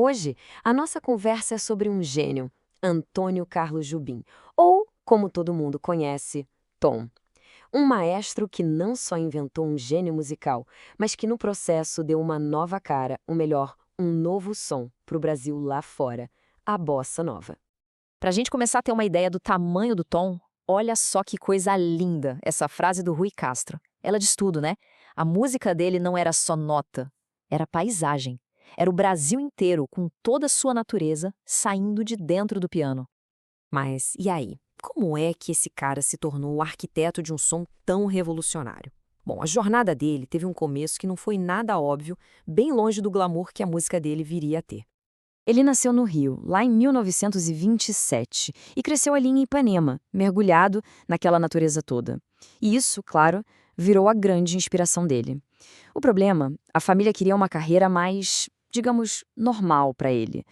Hoje, a nossa conversa é sobre um gênio, Antônio Carlos Jobim, ou, como todo mundo conhece, Tom. Um maestro que não só inventou um gênio musical, mas que no processo deu uma nova cara, ou melhor, um novo som para o Brasil lá fora, a bossa nova. Para a gente começar a ter uma ideia do tamanho do Tom, olha só que coisa linda essa frase do Rui Castro. Ela diz tudo, né? A música dele não era só nota, era paisagem. Era o Brasil inteiro, com toda a sua natureza, saindo de dentro do piano. Mas e aí? Como é que esse cara se tornou o arquiteto de um som tão revolucionário? Bom, a jornada dele teve um começo que não foi nada óbvio, bem longe do glamour que a música dele viria a ter. Ele nasceu no Rio, lá em 1927, e cresceu ali em Ipanema, mergulhado naquela natureza toda. E isso, claro, virou a grande inspiração dele. O problema, a família queria uma carreira mais, digamos, normal para ele.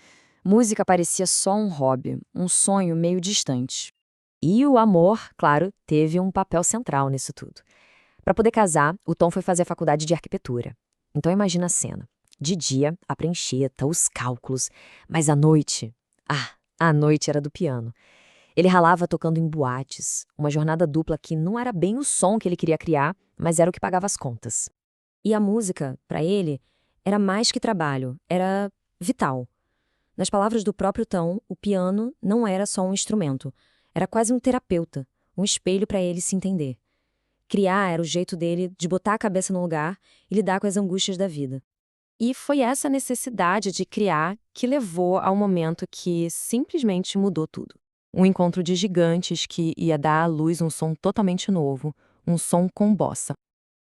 Música parecia só um hobby, um sonho meio distante. E o amor, claro, teve um papel central nisso tudo. Para poder casar, o Tom foi fazer a faculdade de arquitetura. Então imagina a cena. De dia, a prancheta, os cálculos, mas à noite, a noite era do piano. Ele ralava tocando em boates, uma jornada dupla que não era bem o som que ele queria criar, mas era o que pagava as contas. E a música, para ele, era mais que trabalho, era vital. Nas palavras do próprio Tom, o piano não era só um instrumento, era quase um terapeuta, um espelho para ele se entender. Criar era o jeito dele de botar a cabeça no lugar e lidar com as angústias da vida. E foi essa necessidade de criar que levou ao momento que simplesmente mudou tudo. Um encontro de gigantes que ia dar à luz um som totalmente novo, um som com bossa.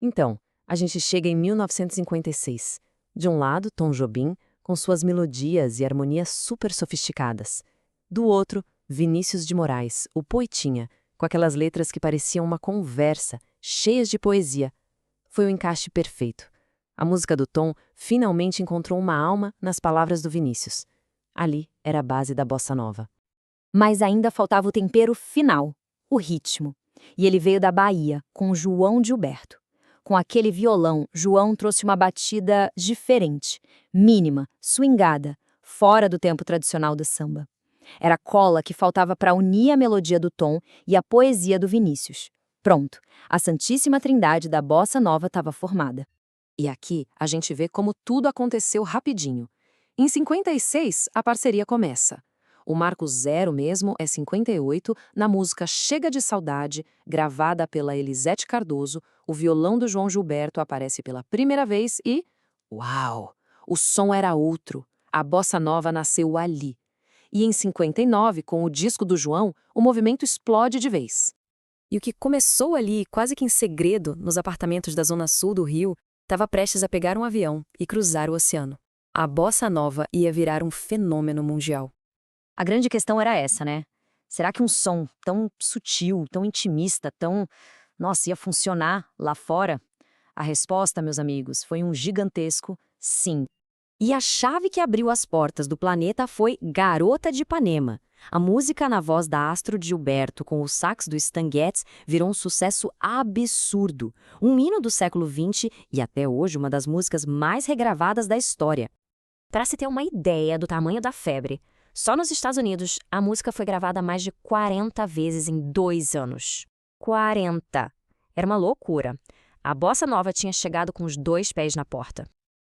Então, a gente chega em 1956. De um lado, Tom Jobim, com suas melodias e harmonias super sofisticadas. Do outro, Vinícius de Moraes, o poetinha, com aquelas letras que pareciam uma conversa, cheias de poesia. Foi o encaixe perfeito. A música do Tom finalmente encontrou uma alma nas palavras do Vinícius. Ali era a base da bossa nova. Mas ainda faltava o tempero final, o ritmo. E ele veio da Bahia, com João Gilberto. Com aquele violão, João trouxe uma batida diferente, mínima, swingada, fora do tempo tradicional do samba. Era a cola que faltava para unir a melodia do Tom e a poesia do Vinícius. Pronto, a Santíssima Trindade da bossa nova estava formada. E aqui a gente vê como tudo aconteceu rapidinho. Em 56, a parceria começa. O marco zero mesmo é 58, na música Chega de Saudade, gravada pela Elisete Cardoso, o violão do João Gilberto aparece pela primeira vez e... Uau! O som era outro. A bossa nova nasceu ali. E em 59, com o disco do João, o movimento explode de vez. E o que começou ali, quase que em segredo, nos apartamentos da zona sul do Rio, estava prestes a pegar um avião e cruzar o oceano. A bossa nova ia virar um fenômeno mundial. A grande questão era essa, né? Será que um som tão sutil, tão intimista, ia funcionar lá fora? A resposta, meus amigos, foi um gigantesco sim. E a chave que abriu as portas do planeta foi Garota de Ipanema. A música na voz da Astro Gilberto com o sax do Stan Getz virou um sucesso absurdo. Um hino do século XX e até hoje uma das músicas mais regravadas da história. Para se ter uma ideia do tamanho da febre, só nos Estados Unidos a música foi gravada mais de 40 vezes em 2 anos. 40! Era uma loucura. A bossa nova tinha chegado com os 2 pés na porta.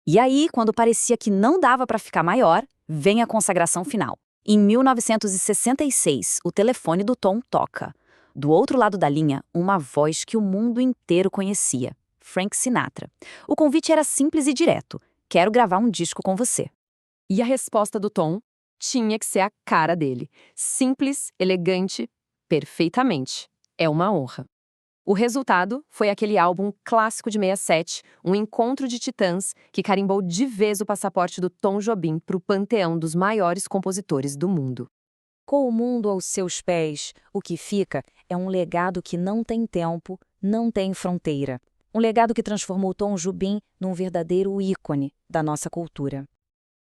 E aí, quando parecia que não dava para ficar maior, vem a consagração final. Em 1966, o telefone do Tom toca. Do outro lado da linha, uma voz que o mundo inteiro conhecia, Frank Sinatra. O convite era simples e direto. Quero gravar um disco com você. E a resposta do Tom tinha que ser a cara dele. Simples, elegante, perfeitamente. É uma honra. O resultado foi aquele álbum clássico de 67, um encontro de titãs que carimbou de vez o passaporte do Tom Jobim para o panteão dos maiores compositores do mundo. Com o mundo aos seus pés, o que fica é um legado que não tem tempo, não tem fronteira. Um legado que transformou Tom Jobim num verdadeiro ícone da nossa cultura.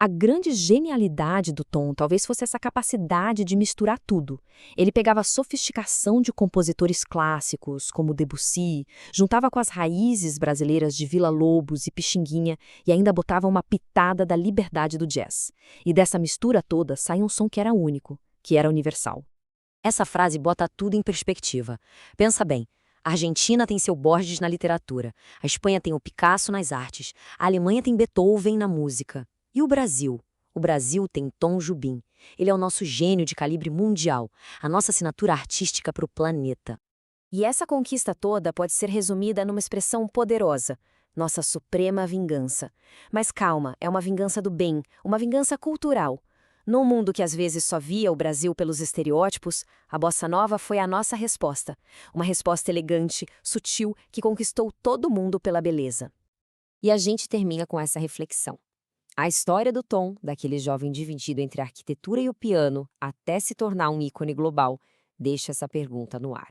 A grande genialidade do Tom talvez fosse essa capacidade de misturar tudo. Ele pegava a sofisticação de compositores clássicos, como Debussy, juntava com as raízes brasileiras de Villa-Lobos e Pixinguinha e ainda botava uma pitada da liberdade do jazz. E dessa mistura toda sai um som que era único, que era universal. Essa frase bota tudo em perspectiva. Pensa bem, a Argentina tem seu Borges na literatura, a Espanha tem o Picasso nas artes, a Alemanha tem Beethoven na música. E o Brasil? O Brasil tem Tom Jobim. Ele é o nosso gênio de calibre mundial, a nossa assinatura artística para o planeta. E essa conquista toda pode ser resumida numa expressão poderosa: nossa suprema vingança. Mas calma, é uma vingança do bem, uma vingança cultural. Num mundo que às vezes só via o Brasil pelos estereótipos, a bossa nova foi a nossa resposta. Uma resposta elegante, sutil, que conquistou todo mundo pela beleza. E a gente termina com essa reflexão. A história do Tom, daquele jovem dividido entre a arquitetura e o piano, até se tornar um ícone global, deixa essa pergunta no ar.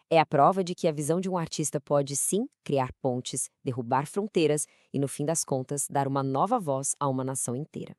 É a prova de que a visão de um artista pode, sim, criar pontes, derrubar fronteiras e, no fim das contas, dar uma nova voz a uma nação inteira.